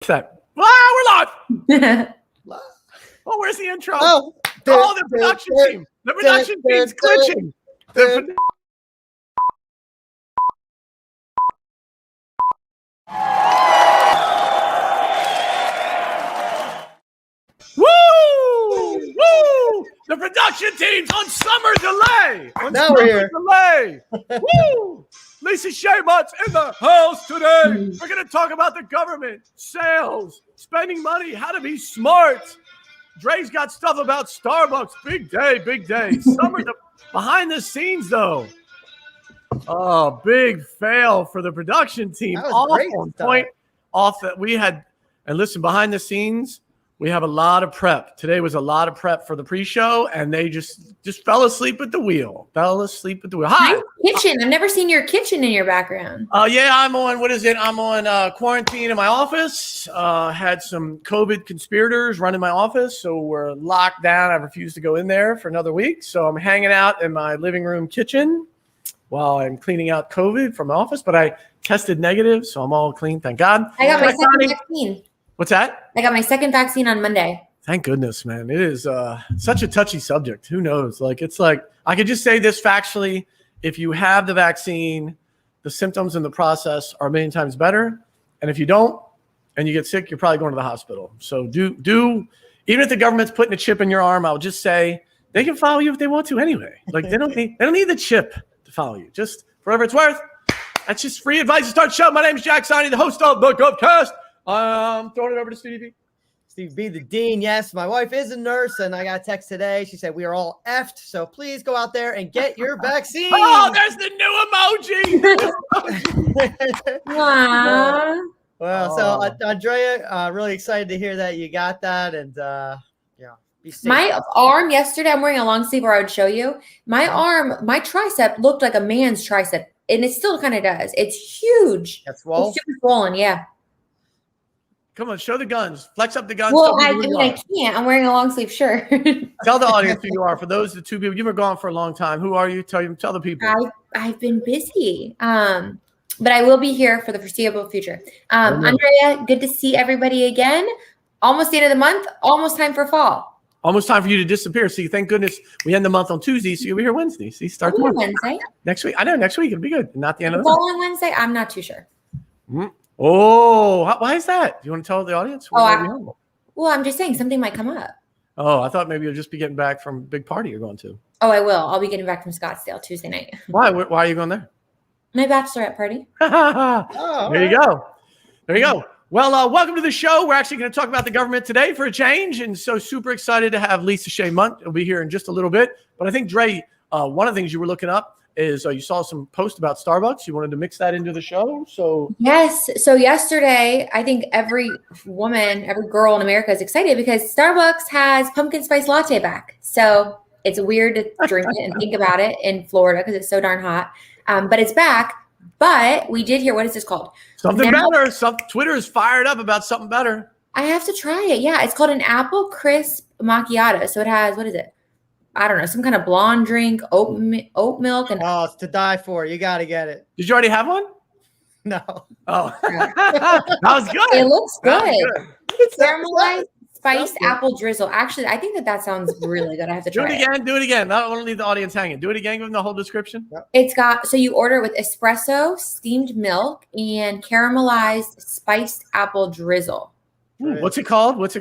Set. We're live. Oh, where's the intro? Oh, the production team. The production team's glitching. Woo! Woo! The production team's on summer delay. Now we're here. Delay. Woo! Lisa Shea Munt's in the house today. We're going to talk about the government, sales, spending money, how to be smart. Dre's got stuff about Starbucks. Big day, big day. Summer behind the scenes, though. Oh, big fail for the production team. That was Off great on stuff. point. Off that we had, and listen, behind the scenes, we have a lot of prep. Today was a lot of prep for the pre-show, and they just fell asleep at the wheel. Hi. Nice kitchen. I've never seen your kitchen in your background. Yeah, I'm on, I'm on quarantine in my office. Had some COVID conspirators running my office, so we're locked down. I refuse to go in there for another week. So I'm hanging out in my living room kitchen while I'm cleaning out COVID from my office, but I tested negative, so I'm all clean, thank God. I got my second vaccine. What's that? I got my second vaccine on Monday. Thank goodness, man. It is such a touchy subject. Who knows? It's like I could just say this factually. If you have the vaccine, the symptoms and the process are a million times better. And if you don't and you get sick, you're probably going to the hospital. So do even if the government's putting a chip in your arm, I'll just say they can follow you if they want to anyway. They don't need the chip to follow you. Just for whatever it's worth. That's just free advice to start the show. My name is Jack Siney, the host of the GovCast. I'm throwing it over to Stevie B. Steve B, the dean. Yes, my wife is a nurse, and I got a text today. She said we are all effed, so please go out there and get your vaccine. Oh, there's the new emoji. Aww. Well, so Andrea, really excited to hear that you got that, and be safe. My arm yesterday, I'm wearing a long sleeve, or I would show you. My arm, my tricep looked like a man's tricep, and it still kind of does. It's huge. That's swollen? It's super swollen, yeah. Come on, show the guns. Flex up the guns. Well, I can't. I'm wearing a long sleeve shirt. Tell the audience who you are. For those the two people, you've been gone for a long time. Who are you? Tell the people. I've been busy, but I will be here for the foreseeable future. Andrea, good to see everybody again. Almost the end of the month. Almost time for fall. Almost time for you to disappear. See, thank goodness we end the month on Tuesday, so you'll be here Wednesday. See, start tomorrow. Wednesday. Next week. I know next week it'll be good. Not the end of the fall on Wednesday. I'm not too sure. Mm-hmm. Oh, why is that? Do you want to tell the audience? Well, I'm just saying something might come up. Oh, I thought maybe you'll just be getting back from a big party you're going to. Oh, I will. I'll be getting back from Scottsdale Tuesday night. Why? Why are you going there? My bachelorette party. There you go. There you go. Well, welcome to the show. We're actually going to talk about the government today for a change, and so super excited to have Lisa Shea Mundt. Will be here in just a little bit. But I think, Dre, one of the things you were looking up is you saw some post about Starbucks. You wanted to mix that into the show. So yes. So yesterday, I think every woman, every girl in America is excited because Starbucks has pumpkin spice latte back. So it's weird to drink it and think about it in Florida because it's so darn hot. But it's back. But we did hear, what is this called? Something better. Twitter is fired up about something better. I have to try it. Yeah. It's called an apple crisp macchiato. So it has, what is it? I don't know, some kind of blonde drink, oat milk. And it's to die for. You got to get it. Did you already have one? No. Oh, that was good. It looks good. It's caramelized spiced apple drizzle. Actually, I think that sounds really good. I have to try it. Do it again. I don't want to leave the audience hanging. Do it again. Give them the whole description. Yep. It's got, so you order it with espresso, steamed milk, and caramelized spiced apple drizzle. Ooh, what's it called? Hold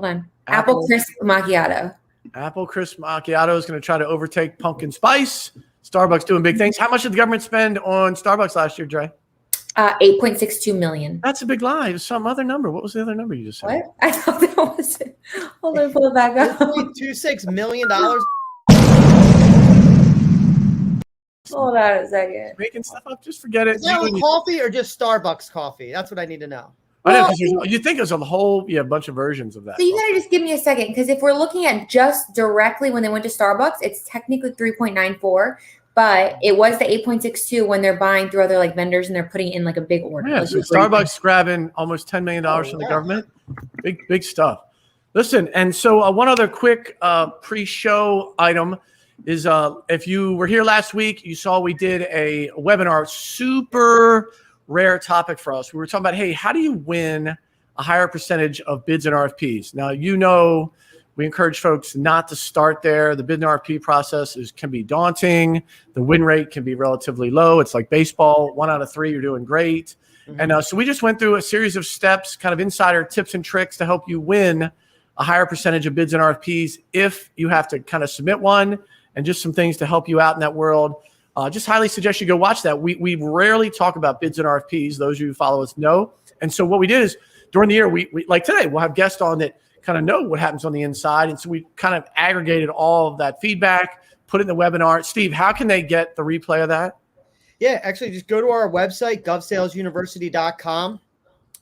on. Apple crisp macchiato. Apple crisp macchiato is going to try to overtake pumpkin spice. Starbucks doing big things. How much did the government spend on Starbucks last year, Dre? $8.62 million. That's a big lie. It was some other number. What was the other number you just said? What? I thought that was it. Hold on, pull it back up. $2.26 million. Hold on a second. Making stuff up. Just forget it. Is that with coffee or just Starbucks coffee? That's what I need to know. I know, you think there's a whole bunch of versions of that. So you gotta just give me a second, because if we're looking at just directly when they went to Starbucks, it's technically 3.94, but it was the 8.62 when they're buying through other vendors and they're putting in a big order. Yeah, so Starbucks grabbing almost $10 million from the government. Big stuff. Listen, and so one other quick pre-show item is if you were here last week, you saw we did a webinar, super rare topic for us. We were talking about, hey, how do you win a higher percentage of bids and RFPs? Now, we encourage folks not to start there. The bid and RFP process can be daunting. The win rate can be relatively low. It's like baseball. 1 out of 3, you're doing great. Mm-hmm. And so we just went through a series of steps, kind of insider tips and tricks to help you win a higher percentage of bids and RFPs if you have to kind of submit one, and just some things to help you out in that world. Just highly suggest you go watch that. We rarely talk about bids and RFPs. Those of you who follow us know. And so what we did is during the year, we like today, we'll have guests on that kind of know what happens on the inside. And so we kind of aggregated all of that feedback, put it in the webinar. Steve, how can they get the replay of that? Yeah, actually just go to our website, govsalesuniversity.com,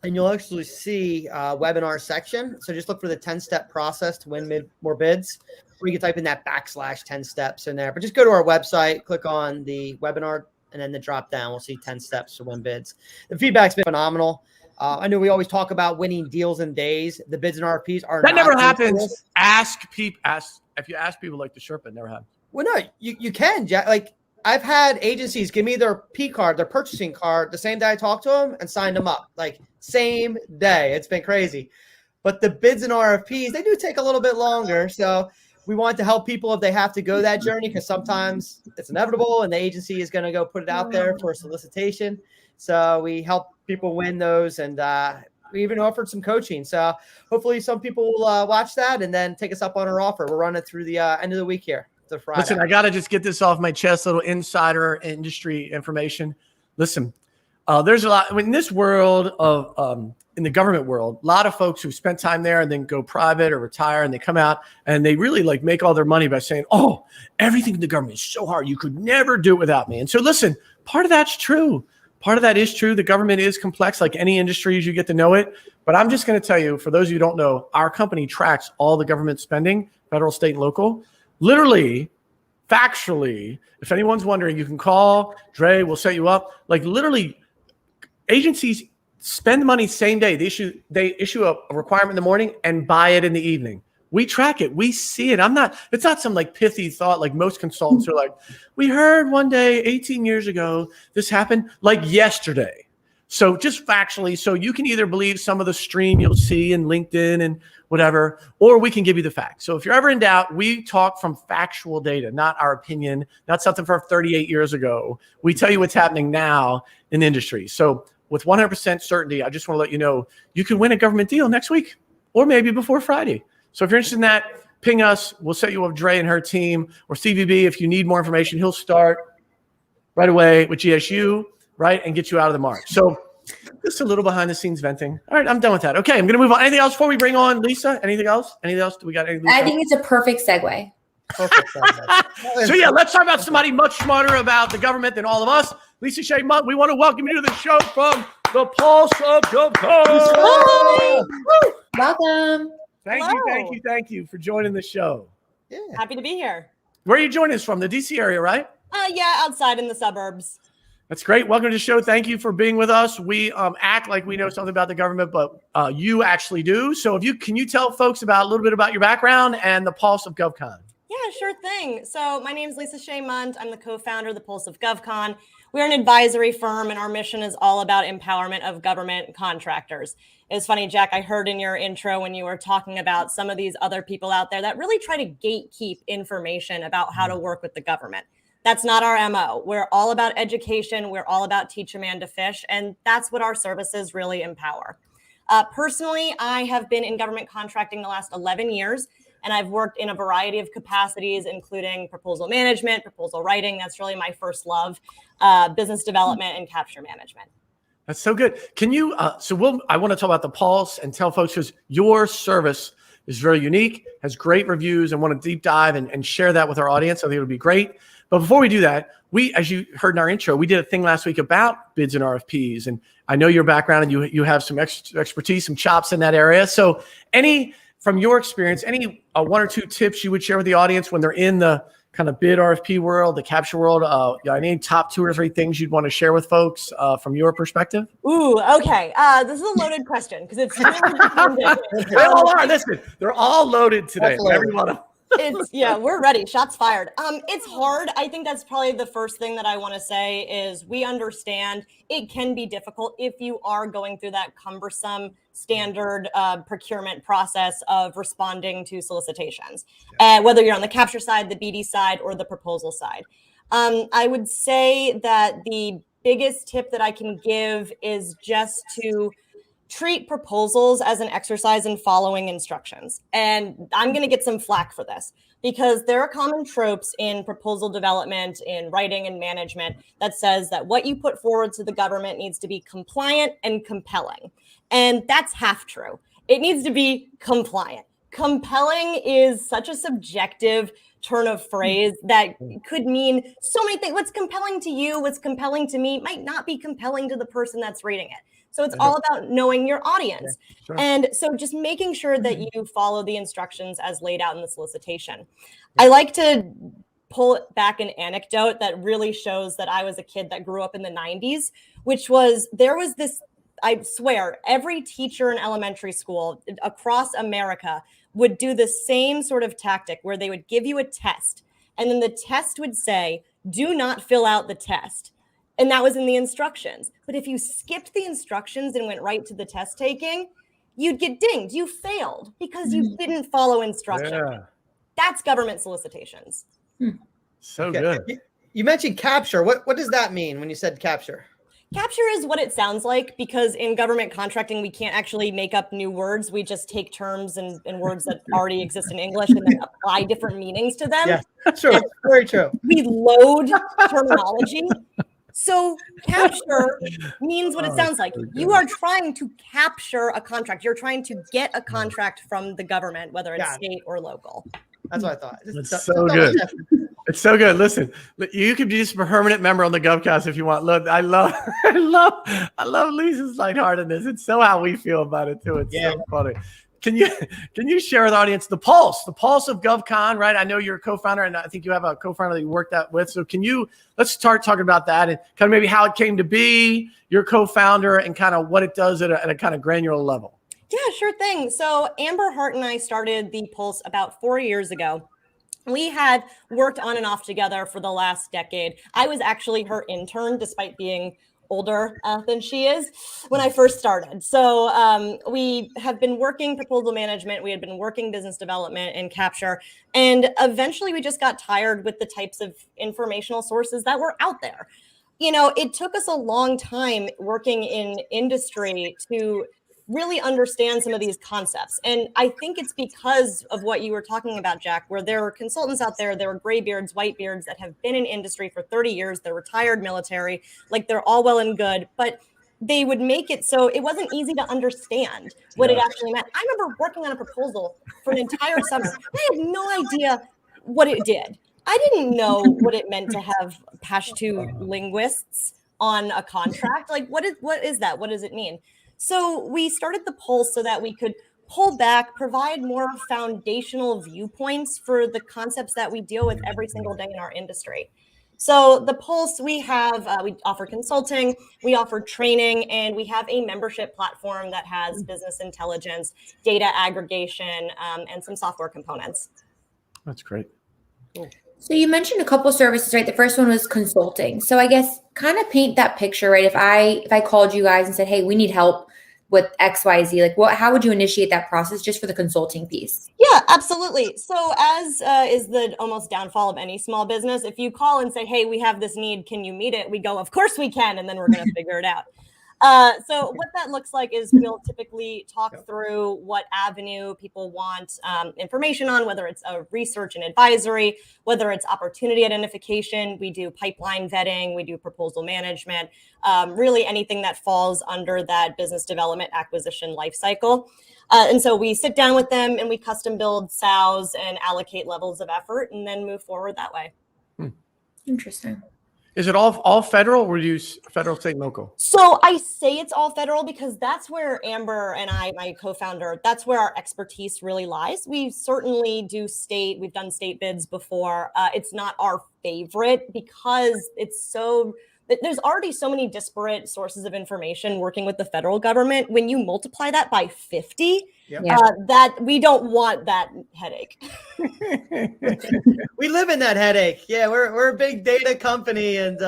and you'll actually see a webinar section. So just look for the 10-step process to win more bids, or you can type in that /10 steps in there. But just go to our website, click on the webinar, and then the drop down, we'll see 10 steps to win bids. The feedback's been phenomenal. I know we always talk about winning deals in days. The bids and RFPs are that never happens. If you ask people like the Sherpa, it never happens. Well, no, you can, Jack. Like I've had agencies give me their P card, their purchasing card, the same day I talked to them and signed them up. Like same day. It's been crazy. But the bids and RFPs, they do take a little bit longer. So we want to help people if they have to go that journey, because sometimes it's inevitable and the agency is going to go put it out there for a solicitation. So we help people win those, and we even offered some coaching. So hopefully some people will watch that and then take us up on our offer. We're running through the end of the week here. To Friday. Listen, I got to just get this off my chest, little insider industry information. Listen, there's a lot in this world of in the government world, a lot of folks who spent time there and then go private or retire, and they come out and they really like make all their money by saying, oh, everything in the government is so hard. You could never do it without me. And so listen, part of that's true. Part of that is true. The government is complex, like any industry as you get to know it. But I'm just going to tell you, for those of you who don't know, our company tracks all the government spending, federal, state, and local. Literally, factually, if anyone's wondering, you can call Dre, we'll set you up. Like literally, agencies spend money same day. They issue a requirement in the morning and buy it in the evening. We track it. We see it. It's not some like pithy thought like most consultants are like, we heard one day 18 years ago, this happened like yesterday. So just factually, so you can either believe some of the stream you'll see in LinkedIn and whatever, or we can give you the facts. So if you're ever in doubt, we talk from factual data, not our opinion, not something from 38 years ago. We tell you what's happening now in the industry. So with 100% certainty, I just want to let you know, you can win a government deal next week or maybe before Friday. So if you're interested in that, ping us. We'll set you up with Dre and her team, or CVB. If you need more information, he'll start right away with GSU, right, and get you out of the mark. So just a little behind the scenes venting. All right, I'm done with that. Okay, I'm going to move on. Anything else before we bring on Lisa? Anything else? Anything else? Do we got anything? I think it's a perfect segue. Perfect. So yeah, let's talk about somebody much smarter about the government than all of us. Lisa Shea Mundt, we want to welcome you to the show from the Pulse of GovCon. Welcome. Thank you for joining the show. Yeah. Happy to be here. Where are you joining us from? The DC area, right? Yeah, outside in the suburbs. That's great. Welcome to the show. Thank you for being with us. We act like we know something about the government, but you actually do. So can you tell folks a little bit about your background and the Pulse of GovCon? Yeah, sure thing. So my name is Lisa Shea Mundt. I'm the co-founder of the Pulse of GovCon. We're an advisory firm, and our mission is all about empowerment of government contractors. It's funny, Jack, I heard in your intro when you were talking about some of these other people out there that really try to gatekeep information about how to work with the government. That's not our MO. We're all about education. We're all about teach a man to fish. And that's what our services really empower. Personally, I have been in government contracting the last 11 years, and I've worked in a variety of capacities, including proposal management, proposal writing. That's really my first love, business development, and capture management. That's so good. Can you, I want to talk about the Pulse and tell folks, because your service is very unique, has great reviews, and want to deep dive and share that with our audience. I think it would be great. But before we do that, as you heard in our intro, we did a thing last week about bids and RFPs. And I know your background and you have some expertise, some chops in that area. So from your experience, any one or two tips you would share with the audience when they're in the kind of bid RFP world, the capture world? Any top 2 or 3 things you'd want to share with folks from your perspective? Ooh, okay. This is a loaded question because it's really They all are. Listen, they're all loaded today. Every one of them. We're ready. Shots fired. It's hard. I think that's probably the first thing that I want to say is we understand it can be difficult if you are going through that cumbersome standard procurement process of responding to solicitations, whether you're on the capture side, the BD side, or the proposal side. I would say that the biggest tip that I can give is just to treat proposals as an exercise in following instructions. And I'm going to get some flack for this because there are common tropes in proposal development, in writing and management that says that what you put forward to the government needs to be compliant and compelling. And that's half true. It needs to be compliant. Compelling is such a subjective turn of phrase that could mean so many things. What's compelling to you, what's compelling to me might not be compelling to the person that's reading it. So it's all about knowing your audience. Sure. And so just making sure that you follow the instructions as laid out in the solicitation. I like to pull back an anecdote that really shows that I was a kid that grew up in the 90s, which was there was this, I swear, every teacher in elementary school across America would do the same sort of tactic where they would give you a test. And then the test would say, do not fill out the test. And that was in the instructions. But if you skipped the instructions and went right to the test taking, you'd get dinged. You failed because you didn't follow instructions. Yeah. That's government solicitations. So good. You mentioned capture. What does that mean when you said capture? Capture is what it sounds like because in government contracting, we can't actually make up new words. We just take terms and words that already exist in English and then apply different meanings to them. Yeah, true. Very true. We load terminology. So capture means what it sounds like. You are trying to capture a contract. You're trying to get a contract from the government, whether it's state or local. That's what I thought. It's so good. It's so good. Listen, you could be just a permanent member on the GovCast if you want. Look, I love Lisa's lightheartedness. It's so how we feel about it too. It's so funny. Can you share with the audience the pulse of GovCon, right? I know you're a co-founder, and I think you have a co-founder that you worked out with. So let's start talking about that and kind of maybe how it came to be, your co-founder, and kind of what it does at a kind of granular level. Yeah, sure thing. So Amber Hart and I started the Pulse about 4 years ago. We had worked on and off together for the last decade. I was actually her intern, despite being older than she is when I first started. So we have been working proposal management. We had been working business development and capture. And eventually we just got tired with the types of informational sources that were out there. You know, it took us a long time working in industry to really understand some of these concepts. And I think it's because of what you were talking about, Jack, where there were consultants out there, there were graybeards, whitebeards that have been in industry for 30 years. They're retired military, like they're all well and good, but they would make it so it wasn't easy to understand what it actually meant. I remember working on a proposal for an entire summer. I had no idea what it did. I didn't know what it meant to have Pashto linguists on a contract. Like, what is that? What does it mean? So we started the Pulse so that we could pull back, provide more foundational viewpoints for the concepts that we deal with every single day in our industry. So the Pulse, we offer consulting, we offer training, and we have a membership platform that has business intelligence, data aggregation, and some software components. That's great. Cool. So you mentioned a couple services, right? The first one was consulting. So I guess kind of paint that picture, right? If I called you guys and said, hey, we need help with XYZ, like how would you initiate that process just for the consulting piece? Yeah, absolutely. So as is the almost downfall of any small business, if you call and say, hey, we have this need, can you meet it? We go, of course we can. And then we're going to figure it out. So what that looks like is we'll typically talk through what avenue people want information on, whether it's a research and advisory, whether it's opportunity identification. We do pipeline vetting, we do proposal management, really anything that falls under that business development acquisition lifecycle. And so we sit down with them and we custom build SOWs and allocate levels of effort and then move forward that way. Interesting. Is it all federal or do you use federal, state, and local? So I say it's all federal because that's where Amber and I, my co-founder, that's where our expertise really lies. We certainly do state. We've done state bids before. It's not our favorite because there's already so many disparate sources of information working with the federal government. When you multiply that by 50, Yep. Yeah. That we don't want that headache. We live in that headache. Yeah, we're a big data company, and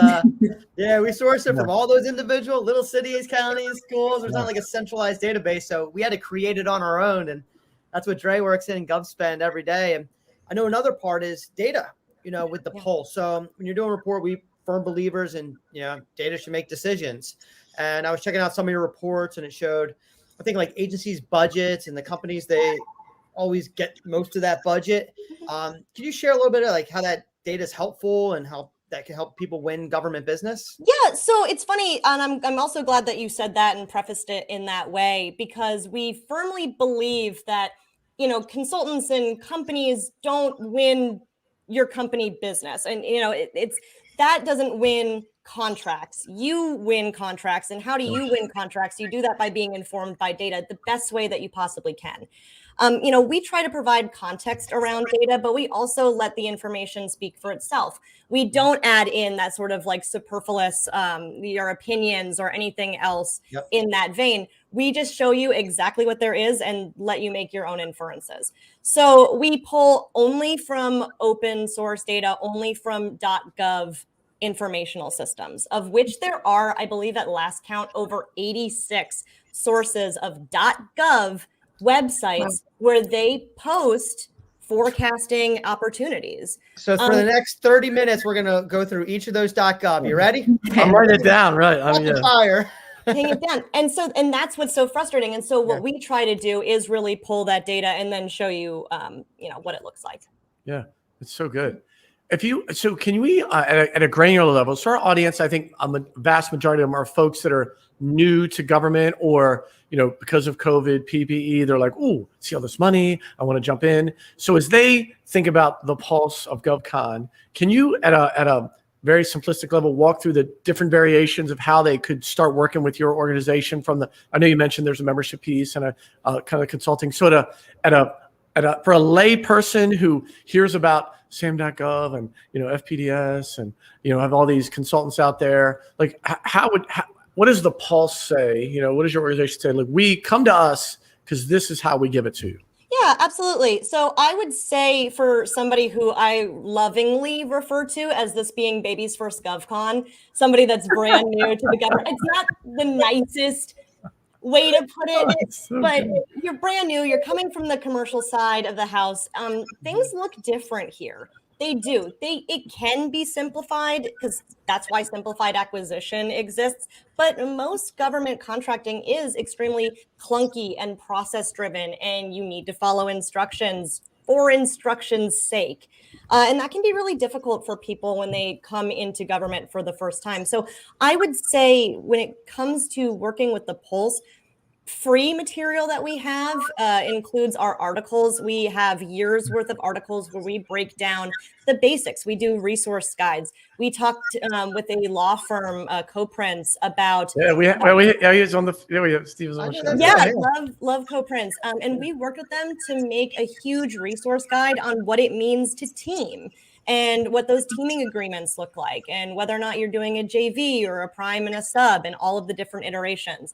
yeah, we source it from all those individual little cities, counties, schools. There's not like a centralized database, so we had to create it on our own, and that's what Dre works in GovSpend every day. And I know another part is data. With the Pulse. So when you're doing a report, we firm believers in data should make decisions. And I was checking out some of your reports, and it showed, I think, like agencies' budgets and the companies, they always get most of that budget. Can you share a little bit of like how that data is helpful and how that can help people win government business? Yeah, so it's funny, and I'm also glad that you said that and prefaced it in that way, because we firmly believe that consultants and companies don't win your company business, and it's that doesn't win contracts. You win contracts. And how do you win contracts? You do that by being informed by data the best way that you possibly can. We try to provide context around data, but we also let the information speak for itself. We don't add in that sort of like superfluous your opinions or anything else in that vein. We just show you exactly what there is and let you make your own inferences. So we pull only from open source data, only from .gov informational systems, of which there are, I believe at last count, over 86 sources of .gov websites where they post forecasting opportunities. So for the next 30 minutes, we're going to go through each of those .gov. You ready? I'm writing it down, right? Fire. Hang it down. And that's what's so frustrating. And so what we try to do is really pull that data and then show you, what it looks like. Yeah, it's so good. Can we, at a granular level, so our audience, I think a vast majority of them are folks that are new to government or, because of COVID, PPE, they're like, ooh, see all this money, I want to jump in. So as they think about the pulse of GovCon, can you, at a very simplistic level, walk through the different variations of how they could start working with your organization I know you mentioned there's a membership piece and a kind of consulting. So for a lay person who hears about SAM.gov and FPDS and have all these consultants out there, like what does the pulse say? What does your organization say? Like, we come to us because this is how we give it to you. Yeah, absolutely. So I would say, for somebody who I lovingly refer to as this being baby's first GovCon, somebody that's brand new to the government, it's not the nicest way to put it, but you're brand new, you're coming from the commercial side of the house. Things look different here. They do. It can be simplified because that's why simplified acquisition exists. But most government contracting is extremely clunky and process driven, and you need to follow instructions for instruction's sake. And that can be really difficult for people when they come into government for the first time. So I would say, when it comes to working with the Pulse, free material that we have includes our articles. We have years worth of articles where we break down the basics. We do resource guides. We talked with a law firm, Co-Prince, about. He's on the. Steve is on the show. Yeah, love Co-Prince, and we worked with them to make a huge resource guide on what it means to team and what those teaming agreements look like, and whether or not you're doing a JV or a prime and a sub, and all of the different iterations.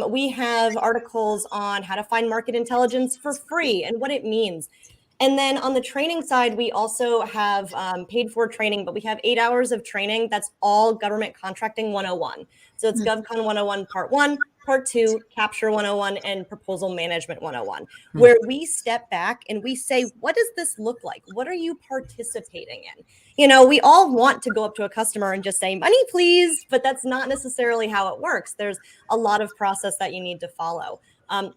We have articles on how to find market intelligence for free and what it means. And then on the training side, we also have paid for training, but we have 8 hours of training. That's all government contracting 101. So it's GovCon 101 Part 1, Part 2, Capture 101, and Proposal Management 101, where we step back and we say, what does this look like? What are you participating in? We all want to go up to a customer and just say, money, please, but that's not necessarily how it works. There's a lot of process that you need to follow.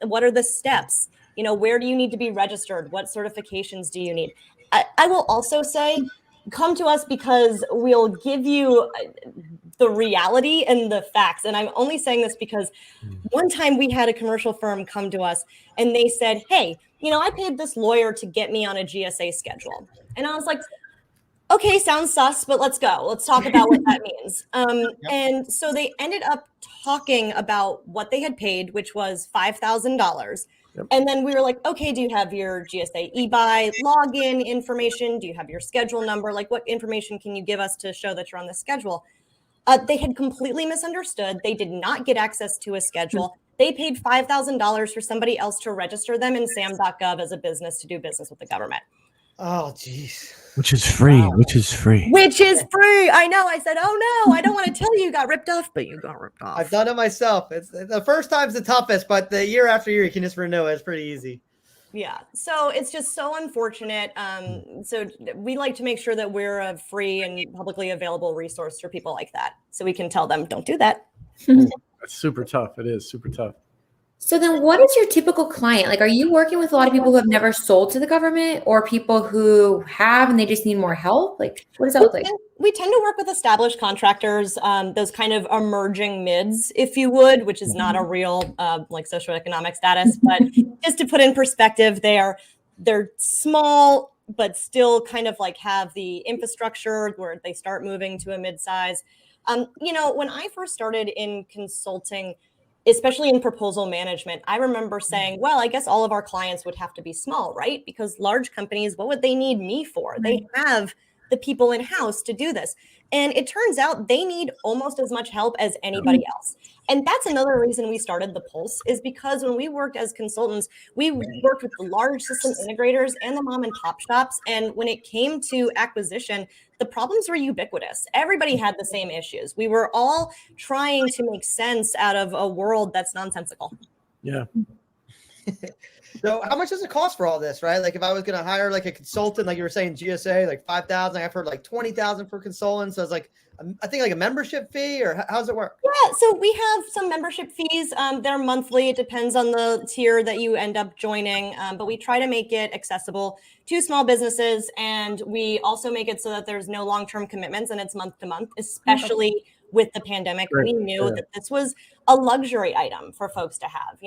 What are the steps? Where do you need to be registered? What certifications do you need? I will also say, come to us because we'll give you the reality and the facts. And I'm only saying this because one time we had a commercial firm come to us and they said, hey, I paid this lawyer to get me on a GSA schedule. And I was like, okay, sounds sus, but let's go. Let's talk about what that means. And so they ended up talking about what they had paid, which was $5,000. And then we were like, okay, do you have your GSA e-buy login information? Do you have your schedule number? Like, what information can you give us to show that you're on the schedule? They had completely misunderstood. They did not get access to a schedule. They paid $5,000 for somebody else to register them in sam.gov as a business to do business with the government. Oh, geez. Which is free. Wow. Which is free. Which is free. I know. I said, oh no, I don't want to tell you got ripped off, but you got ripped off. I've done it myself. It's the first time's the toughest, but the year after year, you can just renew it. It's pretty easy. Yeah. So it's just so unfortunate. So we like to make sure that we're a free and publicly available resource for people like that. So we can tell them, don't do that. That's super tough. It is super tough. So then what is your typical client? Like, are you working with a lot of people who have never sold to the government or people who have and they just need more help? Like, what does that look like? We tend to work with established contractors, those kind of emerging mids, if you would, which is not a real like socioeconomic status, but just to put in perspective, they're small, but still kind of like have the infrastructure where they start moving to a mid-size. When I first started in consulting, especially in proposal management, I remember saying, well, I guess all of our clients would have to be small, right? Because large companies, what would they need me for? They have the people in-house to do this. And it turns out they need almost as much help as anybody else. And that's another reason we started the Pulse, is because when we worked as consultants, we worked with the large system integrators and the mom and pop shops. And when it came to acquisition, the problems were ubiquitous. Everybody had the same issues. We were all trying to make sense out of a world that's nonsensical. Yeah. So how much does it cost for all this, right? Like if I was going to hire like a consultant, like you were saying, GSA, like 5,000, I've heard like 20,000 for consultants. So it's like, I think like a membership fee, or how does it work? Yeah, so we have some membership fees. They're monthly. It depends on the tier that you end up joining. But we try to make it accessible to small businesses. And we also make it so that there's no long-term commitments and it's month to month, especially with the pandemic. Right. We knew that this was a luxury item for folks to have.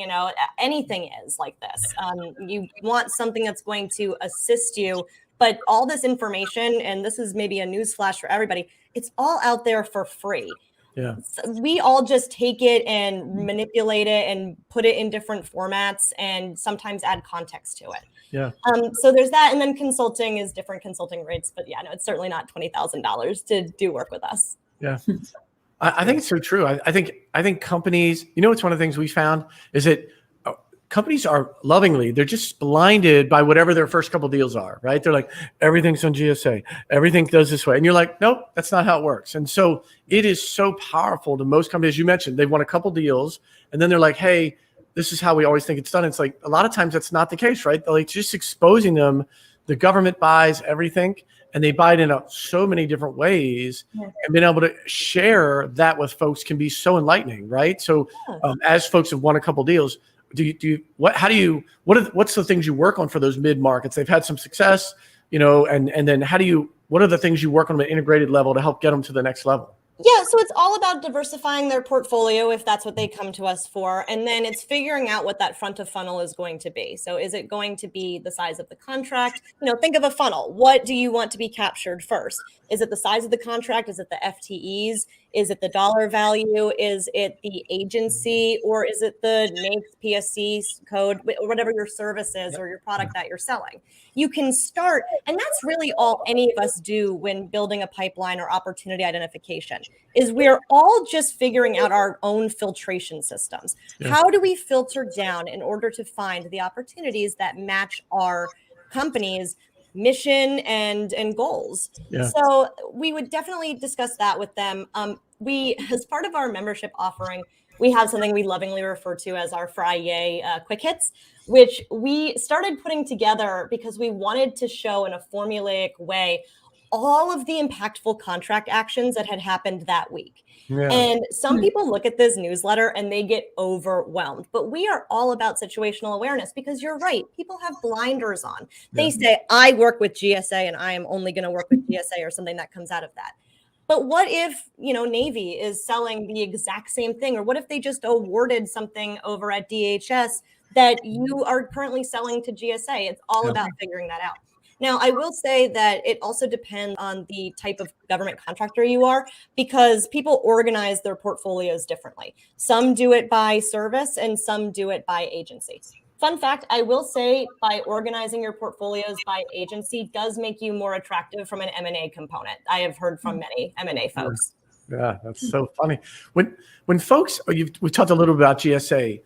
Anything is like this. You want something that's going to assist you, but all this information, and this is maybe a news flash for everybody, it's all out there for free. Yeah. So we all just take it and manipulate it and put it in different formats and sometimes add context to it. Yeah. So there's that. And then consulting is different consulting rates, but yeah, no, it's certainly not $20,000 to do work with us. Yeah. I think it's so true. I think companies, it's one of the things we found is that companies are they're just blinded by whatever their first couple deals are, right? They're like, everything's on GSA, everything does this way. And you're like, nope, that's not how it works. And so it is so powerful to most companies. You mentioned they've won a couple deals and then they're like, hey, this is how we always think it's done. It's like, a lot of times that's not the case, right? They're like just exposing them. The government buys everything and they buy it in so many different ways, and being able to share that with folks can be so enlightening, right? So as folks have won a couple deals, what's the things you work on for those mid markets? They've had some success, and then what are the things you work on at an integrated level to help get them to the next level? Yeah, so it's all about diversifying their portfolio if that's what they come to us for. And then it's figuring out what that front of funnel is going to be. So is it going to be the size of the contract? Think of a funnel. What do you want to be captured first? Is it the size of the contract? Is it the FTEs? Is it the dollar value? Is it the agency? Or is it the NAICS PSC code, whatever your service is or your product that you're selling? You can start, and that's really all any of us do when building a pipeline or opportunity identification, is we're all just figuring out our own filtration systems. Yeah. How do we filter down in order to find the opportunities that match our company's mission and goals? Yeah. So we would definitely discuss that with them. We, as part of our membership offering, we have something we lovingly refer to as our Friday quick hits, which we started putting together because we wanted to show in a formulaic way all of the impactful contract actions that had happened that week. Yeah. And some people look at this newsletter and they get overwhelmed, but we are all about situational awareness because you're right. People have blinders on. They say, I work with GSA and I am only going to work with GSA or something that comes out of that. But what if, Navy is selling the exact same thing? Or what if they just awarded something over at DHS that you are currently selling to GSA? It's all about figuring that out. Now, I will say that it also depends on the type of government contractor you are, because people organize their portfolios differently. Some do it by service and some do it by agency. Fun fact, I will say by organizing your portfolios by agency does make you more attractive from an M&A component. I have heard from many M&A folks. Yeah, that's so funny. When folks, we talked a little about GSA.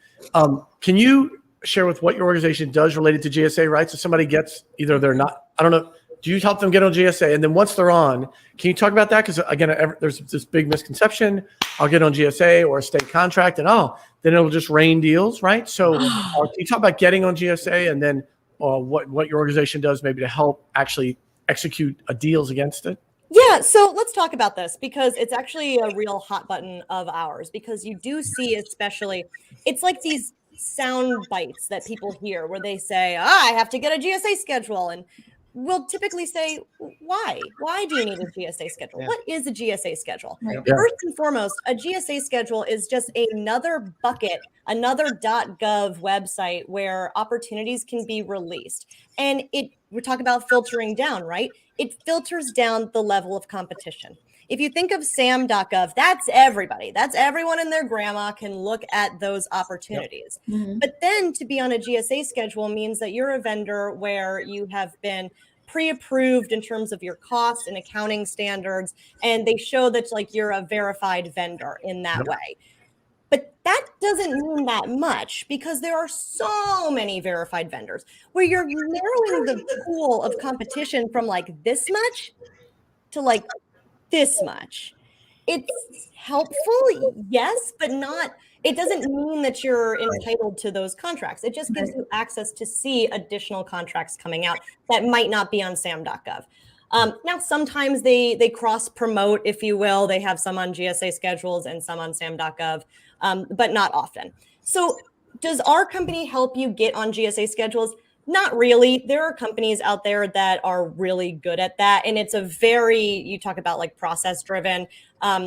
Can you share with what your organization does related to GSA, right? So somebody gets either they're not, I don't know, do you help them get on GSA? And then once they're on, can you talk about that? Because again, there's this big misconception. I'll get on GSA or a state contract and then it'll just rain deals, right? So can you talk about getting on GSA and then what your organization does maybe to help actually execute deals against it? Yeah, so let's talk about this because it's actually a real hot button of ours because you do see, especially, it's like these sound bites that people hear where they say, I have to get a GSA schedule. And we'll typically say, why? Why do you need a GSA schedule? Yeah. What is a GSA schedule? Yeah. First and foremost, a GSA schedule is just another bucket, another .gov website where opportunities can be released. And we're talking about filtering down, right? It filters down the level of competition. If you think of sam.gov, that's everybody. That's everyone and their grandma can look at those opportunities. Yep. Mm-hmm. But then to be on a GSA schedule means that you're a vendor where you have been pre-approved in terms of your costs and accounting standards, and they show that like you're a verified vendor in that way. But that doesn't mean that much because there are so many verified vendors where you're narrowing the pool of competition from like this much to like this much. It's helpful, yes, but it doesn't mean that you're entitled to those contracts. It just gives you access to see additional contracts coming out that might not be on sam.gov. Now, sometimes they cross promote, if you will. They have some on GSA schedules and some on sam.gov, but not often. So does our company help you get on GSA schedules? Not really. There are companies out there that are really good at that. And it's you talk about like process driven.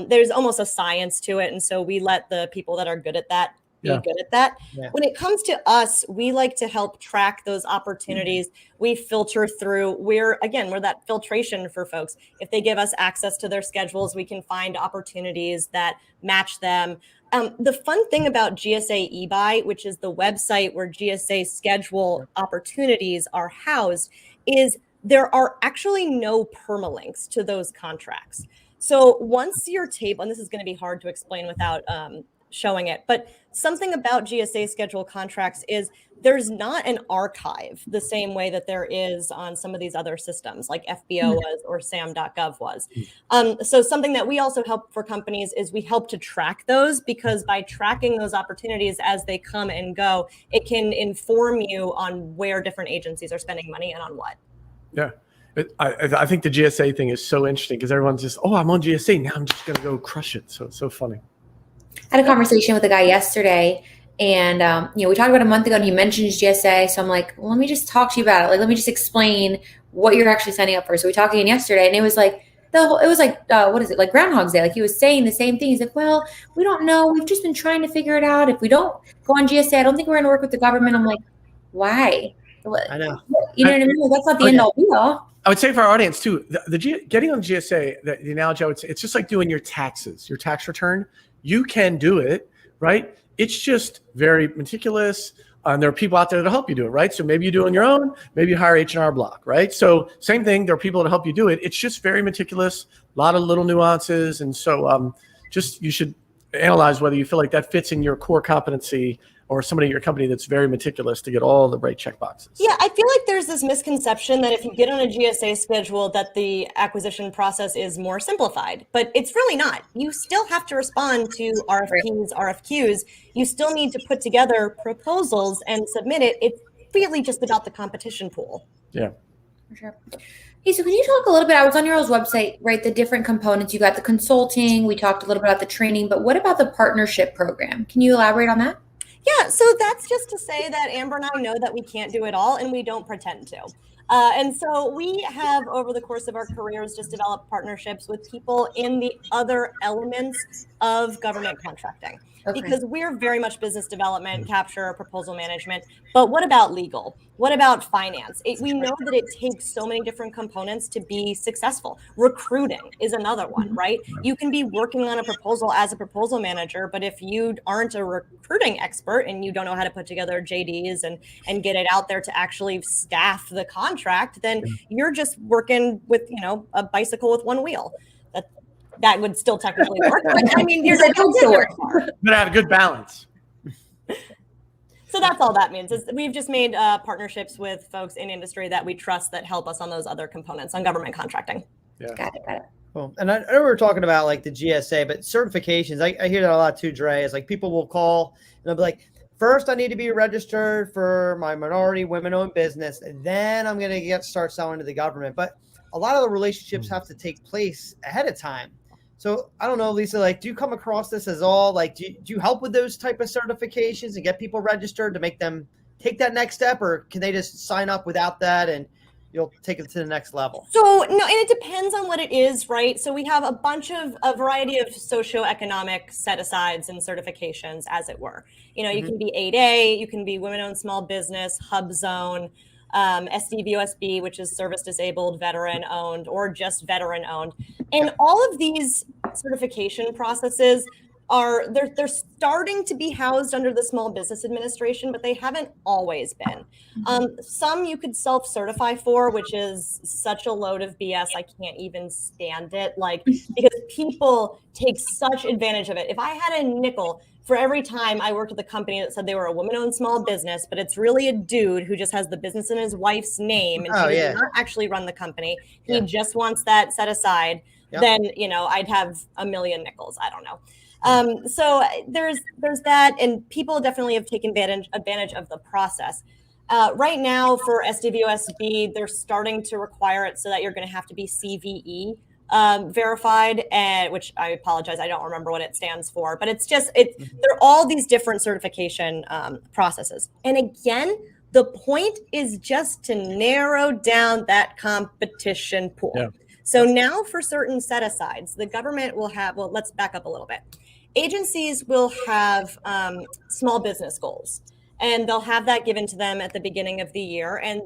There's almost a science to it. And so we let the people that are good at that be good at that. Yeah. When it comes to us, we like to help track those opportunities. Mm-hmm. We filter through. We're that filtration for folks. If they give us access to their schedules, we can find opportunities that match them. The fun thing about GSA eBuy, which is the website where GSA schedule opportunities are housed, is there are actually no permalinks to those contracts. So once your table, and this is going to be hard to explain without showing it, but something about GSA schedule contracts is there's not an archive the same way that there is on some of these other systems like FBO was or sam.gov was. So something that we also help for companies is we help to track those because by tracking those opportunities as they come and go, it can inform you on where different agencies are spending money and on what. Yeah. I think the GSA thing is so interesting because everyone's just, I'm on GSA. Now I'm just going to go crush it. So it's so funny. I had a conversation with a guy yesterday and, we talked about a month ago and he mentioned GSA. So I'm like, well, let me just talk to you about it. Like, let me just explain what you're actually signing up for. So we talked again yesterday and it was like, like Groundhog's Day. Like he was saying the same thing. He's like, well, we don't know. We've just been trying to figure it out. If we don't go on GSA, I don't think we're going to work with the government. I'm like, why? I know. You know what I mean? Like, that's not the end all be all. I would say for our audience too, getting on GSA, the analogy I would say, it's just like doing your taxes, your tax return. You can do it, right? It's just very meticulous. And there are people out there to help you do it, right? So maybe you do it on your own, maybe you hire H&R Block, right? So same thing, there are people to help you do it. It's just very meticulous, a lot of little nuances. And so you should analyze whether you feel like that fits in your core competency or somebody in your company that's very meticulous to get all the right check boxes. Yeah, I feel like there's this misconception that if you get on a GSA schedule that the acquisition process is more simplified, but it's really not. You still have to respond to RFPs, RFQs. You still need to put together proposals and submit it. It's really just about the competition pool. Yeah. For sure. Hey, so can you talk a little bit, I was on your all's website, right, the different components. You got the consulting, we talked a little bit about the training, but what about the partnership program? Can you elaborate on that? Yeah, so that's just to say that Amber and I know that we can't do it all, and we don't pretend to. And so we have, over the course of our careers, just developed partnerships with people in the other elements of government contracting. Okay. Because we're very much business development, capture, proposal management. But what about legal? What about finance? We know that it takes so many different components to be successful. Recruiting is another one, right? You can be working on a proposal as a proposal manager, but if you aren't a recruiting expert and you don't know how to put together JDs and get it out there to actually staff the contract, then you're just working with, a bicycle with one wheel. that would still technically work. But I mean, you're It don't still work. But have a good balance. So that's all that means is we've just made partnerships with folks in industry that we trust that help us on those other components on government contracting. Yeah. Got it. Cool. And I know we were talking about like the GSA, but certifications, I hear that a lot too, Dre, is like people will call and they'll be like, first I need to be registered for my minority women-owned business, and then I'm going to start selling to the government. But a lot of the relationships have to take place ahead of time. So I don't know, Lisa, like, do you come across this as all like, do you help with those type of certifications and get people registered to make them take that next step, or can they just sign up without that and you'll take it to the next level? So no, and it depends on what it is, right? So we have a variety of socioeconomic set-asides and certifications, as it were. You know, you can be 8A, you can be women-owned small business, hub zone, SDVOSB, which is service disabled, veteran owned, or just veteran owned. And all of these certification processes they're starting to be housed under the Small Business Administration, but they haven't always been. Some you could self-certify for, which is such a load of BS. I can't even stand it. Like, because people take such advantage of it. If I had a nickel for every time I worked with a company that said they were a woman-owned small business, but it's really a dude who just has the business in his wife's name and he does not actually run the company. He just wants that set aside. Then, you know, I'd have a million nickels. I don't know. So there's that, and people definitely have taken advantage of the process. Right now for SDVOSB, they're starting to require it so that you're going to have to be CVE verified, and which I apologize, I don't remember what it stands for, but it's just they're all these different certification processes. And again, the point is just to narrow down that competition pool. Yeah. So now for certain set-asides, the government will have, well, let's back up a little bit. Agencies will have small business goals, and they'll have that given to them at the beginning of the year. And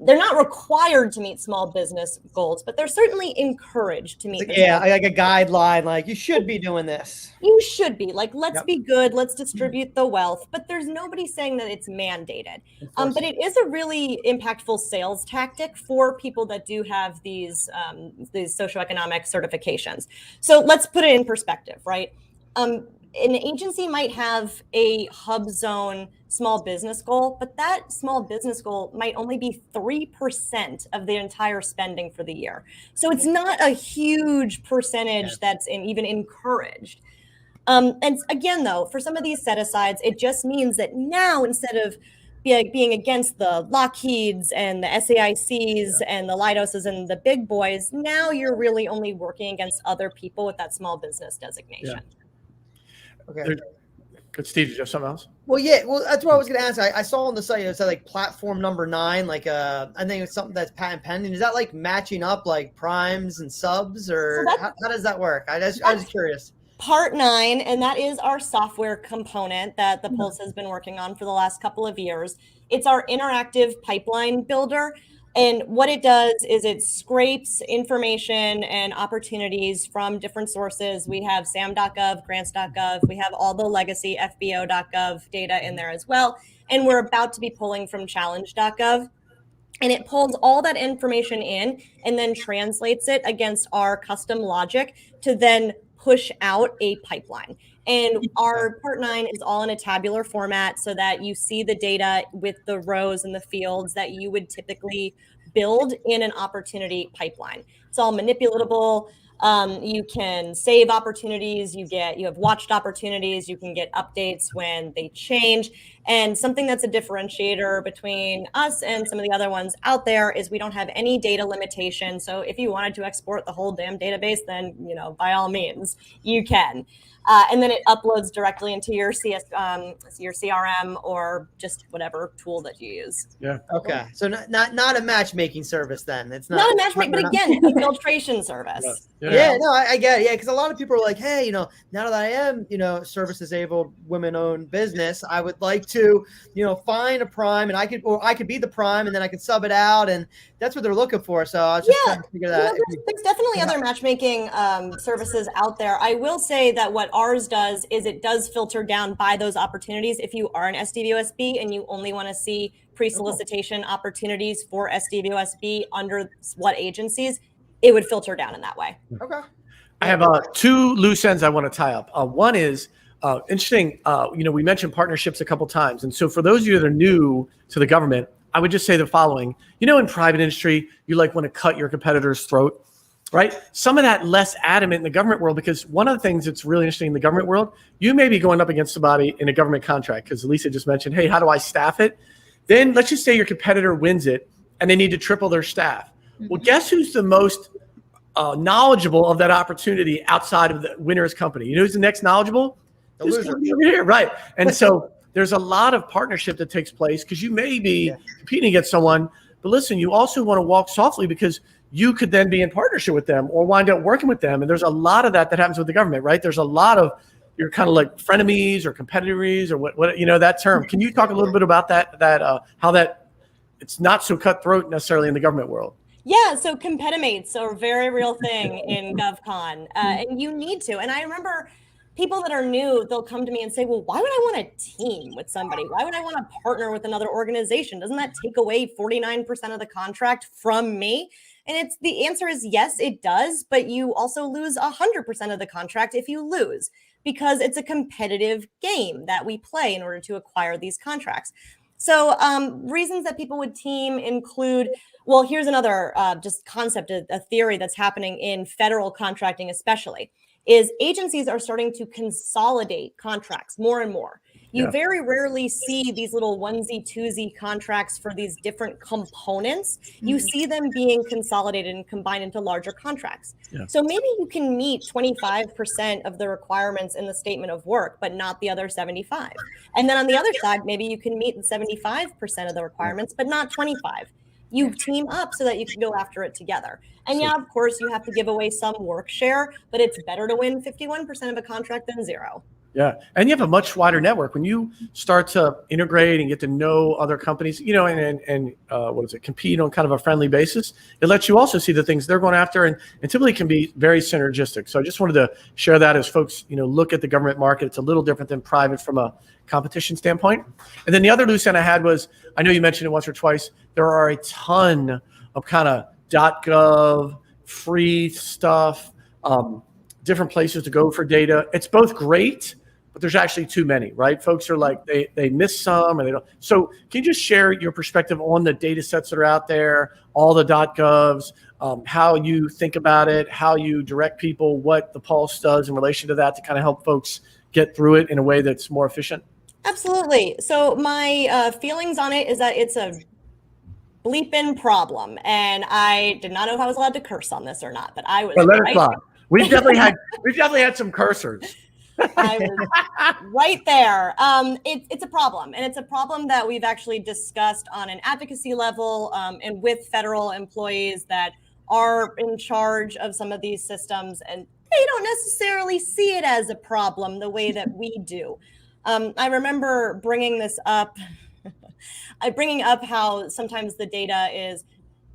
they're not required to meet small business goals, but they're certainly encouraged to meet. Like a guideline, like you should be doing this. You should be like, let's be good. Let's distribute the wealth. But there's nobody saying that it's mandated. But it is a really impactful sales tactic for people that do have these socioeconomic certifications. So let's put it in perspective, right? An agency might have a hub zone small business goal, but that small business goal might only be 3% of the entire spending for the year. So it's not a huge percentage that's even encouraged. And again, though, for some of these set-asides, it just means that now instead of being against the Lockheeds and the SAICs and the Leidoses and the big boys, now you're really only working against other people with that small business designation. Okay. Good, Steve. Did you have something else? Well, yeah. Well, that's what I was going to ask. I saw on the site it said like platform number 9. Like, I think it's something that's patent pending. Is that like matching up like primes and subs, or how does that work? I was curious. Part 9, and that is our software component that the Pulse has been working on for the last couple of years. It's our interactive pipeline builder. And what it does is it scrapes information and opportunities from different sources. We have SAM.gov, grants.gov. We have all the legacy FBO.gov data in there as well. And we're about to be pulling from challenge.gov. And it pulls all that information in and then translates it against our custom logic to then push out a pipeline. And our Part 9 is all in a tabular format so that you see the data with the rows and the fields that you would typically build in an opportunity pipeline. It's all manipulatable. You can save opportunities. You have watched opportunities. You can get updates when they change. And something that's a differentiator between us and some of the other ones out there is we don't have any data limitation. So if you wanted to export the whole damn database, then, by all means, you can. And then it uploads directly into your your CRM or just whatever tool that you use. Yeah. Okay. So not a matchmaking service then. It's not a matchmaking, but again, a filtration service. Yeah. No, I get it. Yeah, because a lot of people are like, hey, now that I am, service disabled, women-owned business, I would like to, find a prime, and I could be the prime, and then I could sub it out, and that's what they're looking for. So I was just trying to figure that. There's definitely other matchmaking services out there. I will say that what ours does is it does filter down by those opportunities. If you are an SDVOSB and you only want to see pre-solicitation opportunities for SDVOSB under what agencies, it would filter down in that way. Okay. I have two loose ends I want to tie up. One is interesting. We mentioned partnerships a couple times. And so for those of you that are new to the government, I would just say the following. In private industry, you want to cut your competitor's throat, right? Some of that less adamant in the government world, because one of the things that's really interesting in the government world, you may be going up against somebody in a government contract, because Lisa just mentioned, hey, how do I staff it? Then let's just say your competitor wins it and they need to triple their staff. Well, guess who's the most knowledgeable of that opportunity outside of the winner's company? You know who's the next knowledgeable? The This loser. company over here, right? And so there's a lot of partnership that takes place because you may be competing against someone, but listen, you also want to walk softly because you could then be in partnership with them or wind up working with them. And there's a lot of that happens with the government, right? There's a lot of, you're kind of like frenemies or competitors or what that term. Can you talk a little bit about how that it's not so cutthroat necessarily in the government world? Yeah, so competimates are a very real thing in GovCon, and you need to. And I remember people that are new, they'll come to me and say, well, why would I want to team with somebody? Why would I want to partner with another organization? Doesn't that take away 49% of the contract from me? And the answer is yes, it does, but you also lose 100% of the contract if you lose, because it's a competitive game that we play in order to acquire these contracts. So reasons that people would team include, well, here's another just concept, a theory that's happening in federal contracting especially, is agencies are starting to consolidate contracts more and more. You very rarely see these little onesie-twosie contracts for these different components. You see them being consolidated and combined into larger contracts. So maybe you can meet 25% of the requirements in the statement of work, but not the other 75. And then on the other side, maybe you can meet 75% of the requirements, but not 25. You team up so that you can go after it together. And yeah, of course, you have to give away some work share, but it's better to win 51% of a contract than 0. Yeah. And you have a much wider network when you start to integrate and get to know other companies, and compete on kind of a friendly basis. It lets you also see the things they're going after and typically can be very synergistic. So I just wanted to share that as folks, look at the government market. It's a little different than private from a competition standpoint. And then the other loose end I had was, I know you mentioned it once or twice, there are a ton of kind of .gov free stuff, different places to go for data. It's both great, but there's actually too many, right? Folks are like, they miss some or they don't. So can you just share your perspective on the data sets that are out there, all the .govs, how you think about it, how you direct people, what the Pulse does in relation to that to kind of help folks get through it in a way that's more efficient? Absolutely. So my feelings on it is that it's a bleeping problem. And I did not know if I was allowed to curse on this or not, but I was right. We've definitely had some cursors. I was right there. It's a problem, and it's a problem that we've actually discussed on an advocacy level and with federal employees that are in charge of some of these systems, and they don't necessarily see it as a problem the way that we do. I remember bringing this up. Bringing up how sometimes the data is,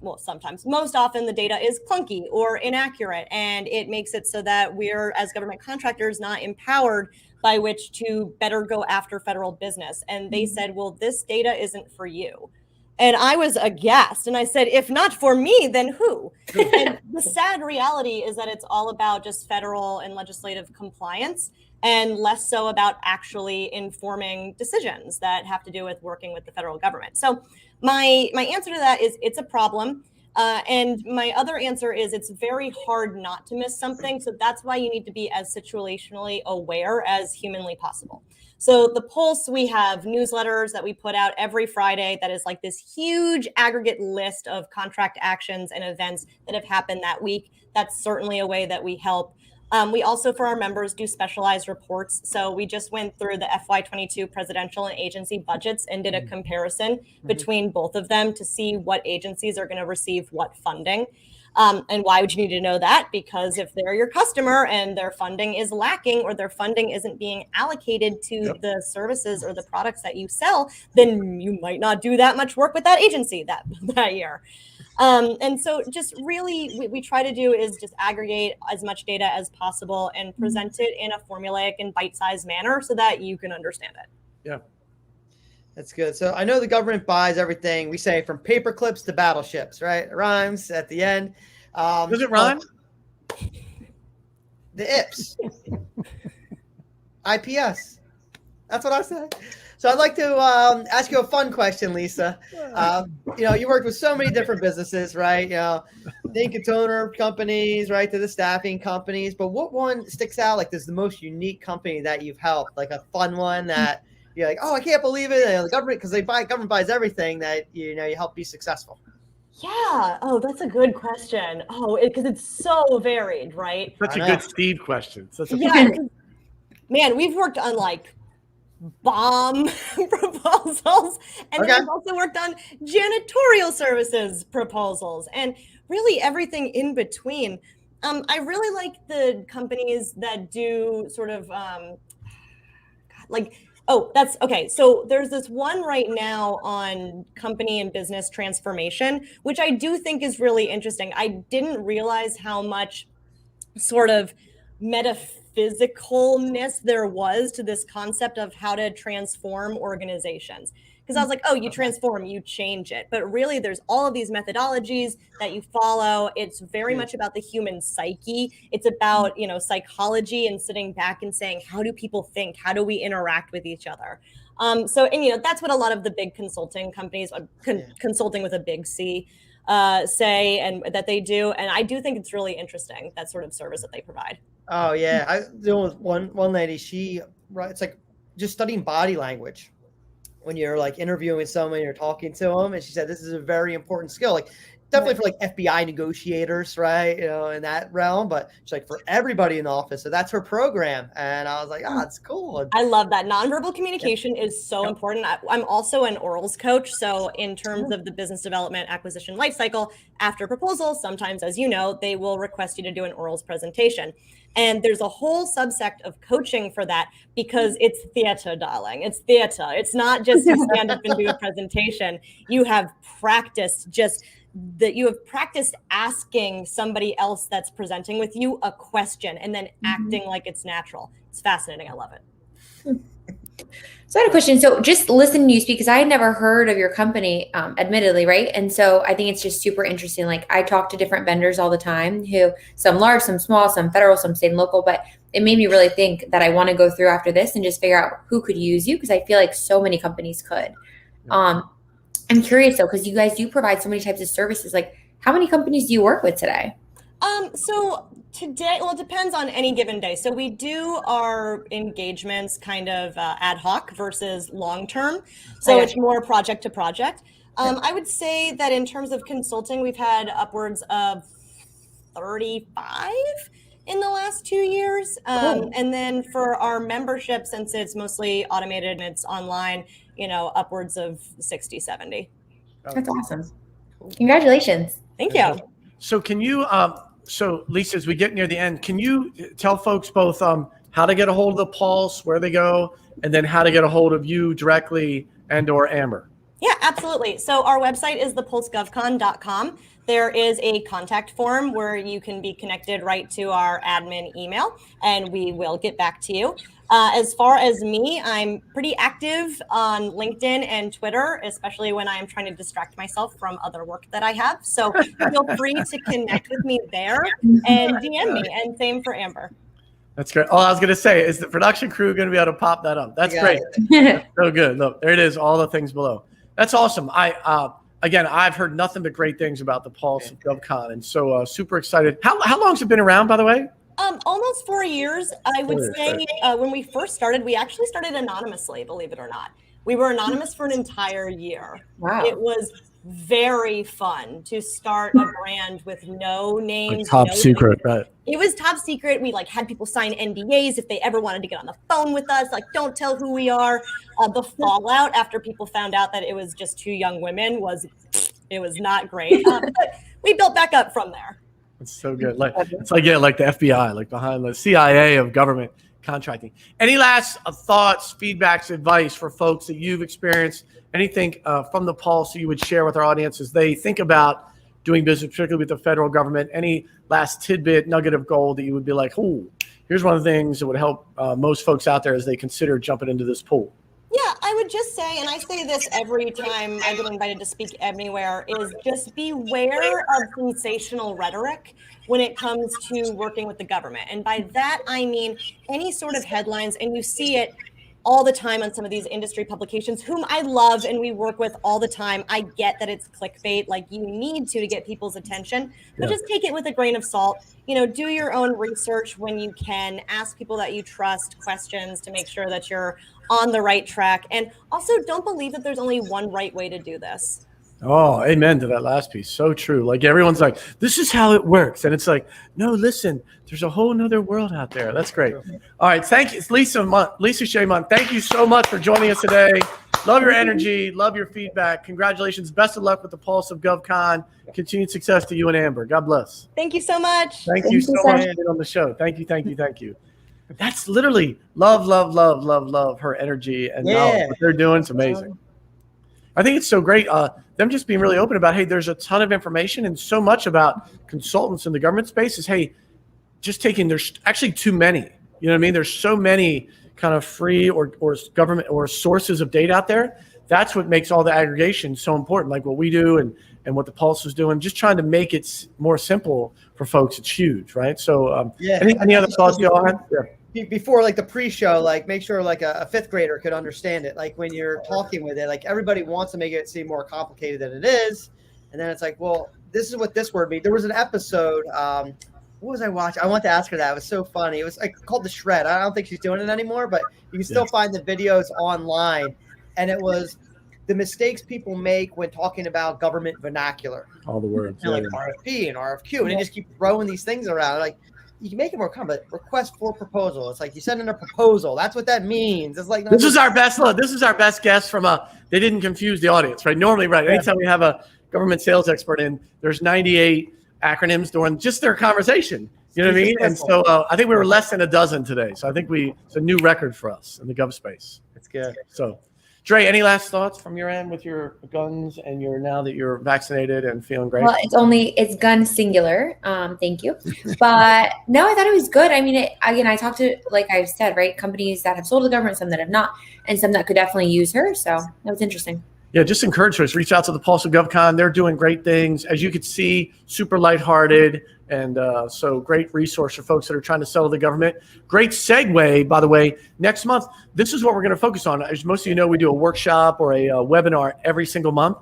most often the data is clunky or inaccurate, and it makes it so that we're, as government contractors, not empowered by which to better go after federal business. And they said, well, this data isn't for you. And I was aghast. And I said, if not for me, then who? And the sad reality is that it's all about just federal and legislative compliance, and less so about actually informing decisions that have to do with working with the federal government. So my answer to that is it's a problem. And my other answer is it's very hard not to miss something. So that's why you need to be as situationally aware as humanly possible. So the Pulse, we have newsletters that we put out every Friday that is like this huge aggregate list of contract actions and events that have happened that week. That's certainly a way that we help. We also, for our members, do specialized reports. So we just went through the FY22 presidential and agency budgets and did a comparison between both of them to see what agencies are going to receive what funding. And why would you need to know that? Because if they're your customer and their funding is lacking or their funding isn't being allocated to the services or the products that you sell, then you might not do that much work with that agency that year. And so just really what we try to do is just aggregate as much data as possible and present it in a formulaic and bite-sized manner so that you can understand it. Yeah. That's good. So I know the government buys everything. We say from paper clips to battleships, right? It rhymes at the end. Does it rhyme? The IPS. IPS. That's what I said. So I'd like to ask you a fun question, Lisa. You worked with so many different businesses, right? The ink and toner companies, right, to the staffing companies. But what one sticks out like this is the most unique company that you've helped, like a fun one that you're like, oh, I can't believe it. And the government, because government buys everything that you help be successful. Yeah. Oh, that's a good question. Oh, because it's so varied, right? Such a good Steve question. Man, we've worked on like bomb proposals, and then we've also worked on janitorial services proposals, and really everything in between. I really like the companies that do sort of that's okay. So there's this one right now on company and business transformation, which I do think is really interesting. I didn't realize how much sort of metaphysicalness there was to this concept of how to transform organizations. Because I was like, oh, you transform, you change it. But really, there's all of these methodologies that you follow. It's very much about the human psyche. It's about, psychology and sitting back and saying, how do people think? How do we interact with each other? That's what a lot of the big consulting companies, consulting with a big C, say and that they do. And I do think it's really interesting, that sort of service that they provide. Oh, yeah. I deal with one lady. It's like just studying body language. When you're like interviewing someone, you're talking to them, and she said this is a very important skill, like definitely for like FBI negotiators, right? In that realm, but she's like for everybody in the office. So that's her program, and I was like, that's cool. I love that. Nonverbal communication is so important. I'm also an orals coach, so in terms of the business development acquisition lifecycle, after proposal, sometimes, as you know, they will request you to do an orals presentation. And there's a whole subsect of coaching for that because it's theater, darling. It's theater. It's not just to stand up and do a presentation. You have practiced asking somebody else that's presenting with you a question and then acting like it's natural. It's fascinating. I love it. So I had a question. So just listening to you speak, because I had never heard of your company, admittedly, right? And so I think it's just super interesting. Like I talk to different vendors all the time, who some large, some small, some federal, some state and local, but it made me really think that I want to go through after this and just figure out who could use you, because I feel like so many companies could. I'm curious though, because you guys do provide so many types of services. Like how many companies do you work with today? So today, well, it depends on any given day. So we do our engagements kind of ad hoc versus long-term. So it's more project to project. I would say that in terms of consulting, we've had upwards of 35 in the last 2 years. And then for our membership, since it's mostly automated and it's online, upwards of 60, 70. That's awesome. Congratulations. Thank you. So can you, so Lisa, as we get near the end, can you tell folks both how to get a hold of the Pulse, where they go, and then how to get a hold of you directly and or Amber? Yeah, absolutely. So our website is thepulsegovcon.com. There is a contact form where you can be connected right to our admin email, and we will get back to you. As far as me, I'm pretty active on LinkedIn and Twitter, especially when I'm trying to distract myself from other work that I have. So feel free to connect with me there and DM me, and same for Amber. That's great. Oh, I was going to say, is the production crew going to be able to pop that up? That's great. So good. Look, there it is. All the things below. That's awesome. Again, I've heard nothing but great things about the Pulse of GovCon, and so super excited. How long has it been around, by the way? Almost 4 years. I would say when we first started, we actually started anonymously, believe it or not. We were anonymous for an entire year. Wow. It was very fun to start a brand with no names. Like top secret, right? It was top secret. We had people sign NDAs if they ever wanted to get on the phone with us. Don't tell who we are. The fallout after people found out that it was just two young women was not great. But we built back up from there. It's so good. It's like the FBI, like behind the CIA of government contracting. Any last thoughts, feedbacks, advice for folks that you've experienced? Anything from the Pulse you would share with our audience as they think about doing business, particularly with the federal government? Any last tidbit, nugget of gold that you would be like, oh, here's one of the things that would help most folks out there as they consider jumping into this pool? Yeah, I would just say, and I say this every time I get invited to speak anywhere, is just beware of sensational rhetoric when it comes to working with the government. And by that, I mean any sort of headlines, and you see it all the time on some of these industry publications, whom I love and we work with all the time. I get that it's clickbait, like you need to get people's attention, but just take it with a grain of salt. You know, do your own research when you can. Ask people that you trust questions to make sure that you're on the right track. And also, don't believe that there's only one right way to do this. Oh, amen to that last piece. So true. Like everyone's like, this is how it works. And it's like, no, listen, there's a whole nother world out there. That's great. All right. Thank you. It's Lisa Shea Mundt. Thank you so much for joining us today. Love your energy. Love your feedback. Congratulations. Best of luck with the Pulse of GovCon. Continued success to you and Amber. God bless. Thank you so much. Thank you so much for being on the show. Thank you. Thank you. Thank you. That's literally love her energy and knowledge. What they're doing is amazing. I think it's so great. Them just being really open about, hey, there's a ton of information and so much about consultants in the government space is, hey, just taking, there's actually too many. You know what I mean? There's so many kind of free or government or sources of data out there. That's what makes all the aggregation so important, like what we do and what the Pulse is doing. Just trying to make it more simple for folks. It's huge, right? So any other thoughts you all have? Yeah. Before like the pre-show, like make sure like a fifth grader could understand it. Like when you're talking with it, like everybody wants to make it seem more complicated than it is. And then it's like, well, this is what this word means. There was an episode, what was I watching? I want to ask her that. It was so funny. It was like called The Shred. I don't think she's doing it anymore, but you can still find the videos online. And it was the mistakes people make when talking about government vernacular. All the words. Like RFP and RFQ. And they just keep throwing these things around. Like, you can make it more common, but request for proposal. It's like you send in a proposal. That's what that means. It's like this is our best look. This is our best guess from they didn't confuse the audience, right? Normally, right? Anytime we have a government sales expert in, there's 98 acronyms during just their conversation. You know what I mean? And so I think we were less than a dozen today. So I think it's a new record for us in the gov space. That's good. So Dre, any last thoughts from your end with your guns and now that you're vaccinated and feeling great? Well, it's gun singular. Thank you. But no, I thought it was good. I mean, I talked to, like I said, right, companies that have sold to the government, some that have not, and some that could definitely use her. So that was interesting. Yeah, just encourage us. Reach out to the Pulse of GovCon. They're doing great things. As you could see, super lighthearted. And so great resource for folks that are trying to sell to the government. Great segue, by the way. Next month, this is what we're going to focus on. As most of you know, we do a workshop or a webinar every single month.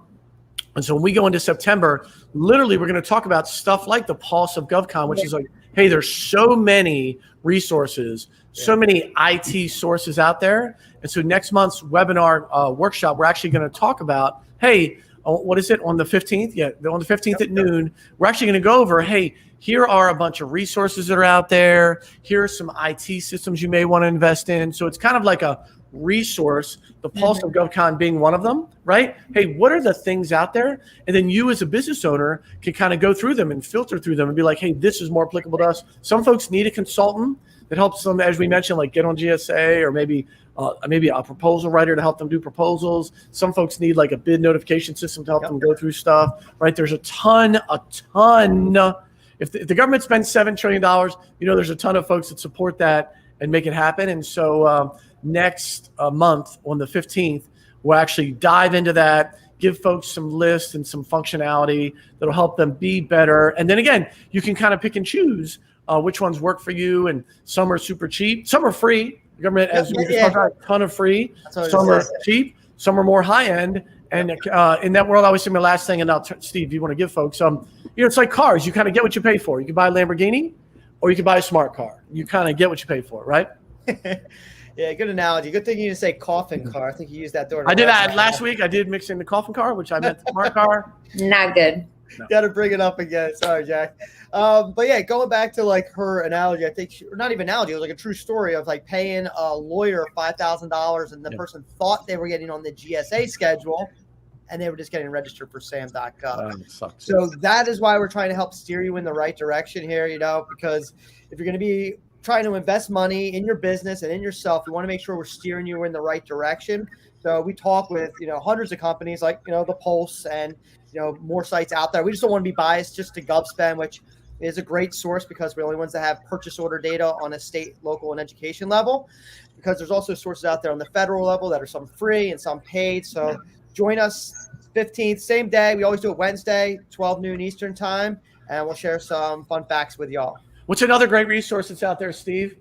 And so when we go into September, literally we're going to talk about stuff like the Pulse of GovCon, which is like, hey, there's so many resources, so many IT sources out there. And so next month's webinar workshop, we're actually going to talk about, hey, what is it, on the 15th? Yeah, on the 15th at noon, we're actually going to go over, hey, here are a bunch of resources that are out there. Here are some IT systems you may want to invest in. So it's kind of like a resource, the Pulse of GovCon being one of them, right? Hey, what are the things out there? And then you as a business owner can kind of go through them and filter through them and be like, hey, this is more applicable to us. Some folks need a consultant that helps them, as we mentioned, like get on GSA or maybe a proposal writer to help them do proposals. Some folks need like a bid notification system to help them go through stuff, right? There's a ton. If the government spends $7 trillion, there's a ton of folks that support that and make it happen. And so next month on the 15th, we'll actually dive into that, give folks some lists and some functionality that'll help them be better. And then again, you can kind of pick and choose which ones work for you. And some are super cheap. Some are free. The government, as we just talked about, a ton of free. Some are cheap. Some are more high end. And in that world, I always say my last thing, and now Steve, you want to give folks it's like cars. You kind of get what you pay for. You can buy a Lamborghini or you can buy a smart car. You kind of get what you pay for, right? Yeah, good analogy. Good thing you didn't say coffin car. I think you used that door. I did that last week. I did mix in the coffin car, which I meant the smart car. Not good. No. Got to bring it up again. Sorry, Jack. But yeah, going back to like her analogy, I think not even analogy, it was like a true story of like paying a lawyer $5,000 and the person thought they were getting on the GSA schedule and they were just getting registered for sam.gov. So that is why we're trying to help steer you in the right direction here, because if you're going to be trying to invest money in your business and in yourself, we want to make sure we're steering you in the right direction. So we talk with, hundreds of companies like, the Pulse and, more sites out there. We just don't want to be biased just to GovSpend, which is a great source because we're the only ones that have purchase order data on a state, local, and education level. because there's also sources out there on the federal level that are some free and some paid. So join us 15th, same day. We always do it Wednesday, 12 noon Eastern time, and we'll share some fun facts with y'all. What's another great resource that's out there, Steve?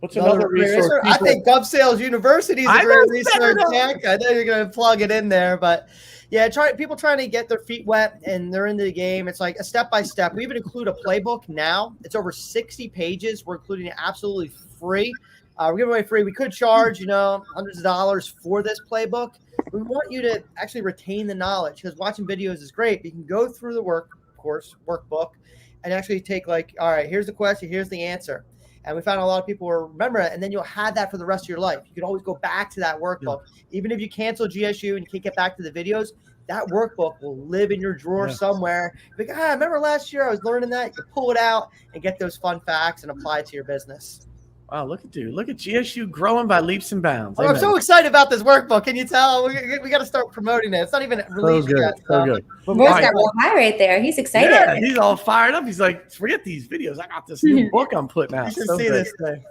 What's another resource? I think GovSales University is a great resource, Jack. I know you're going to plug it in there, but yeah, people trying to get their feet wet and they're into the game. It's like a step-by-step. We even include a playbook now. It's over 60 pages. We're including it absolutely free. We're giving away free. We could charge, hundreds of dollars for this playbook. We want you to actually retain the knowledge because watching videos is great. You can go through the workbook and actually take all right, here's the question, here's the answer. And we found a lot of people will remember it, and then you'll have that for the rest of your life. You can always go back to that workbook. Yeah. Even if you cancel GSU and you can't get back to the videos, that workbook will live in your drawer somewhere. Like, remember last year I was learning that? You can pull it out and get those fun facts and apply it to your business. Wow, look at you. Look at GSU growing by leaps and bounds. Oh, I'm so excited about this workbook. Can you tell? We got to start promoting it. It's not even released yet. So good. Roy's got real high right there. He's excited. Yeah, he's all fired up. He's like, forget these videos. I got this new book I'm putting out. You can see this thing.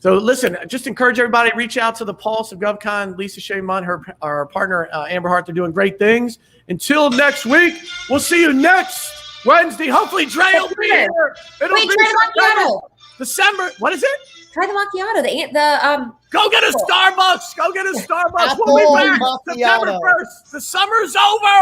So listen, just encourage everybody, reach out to the Pulse of GovCon, Lisa Shea Mundt, our partner, Amber Hart. They're doing great things. Until next week, we'll see you next Wednesday. Hopefully Dre will be here. Try the macchiato. December. What is it? Try the macchiato. Go get a Starbucks. Go get a Starbucks. We'll be back September 1st. The summer's over.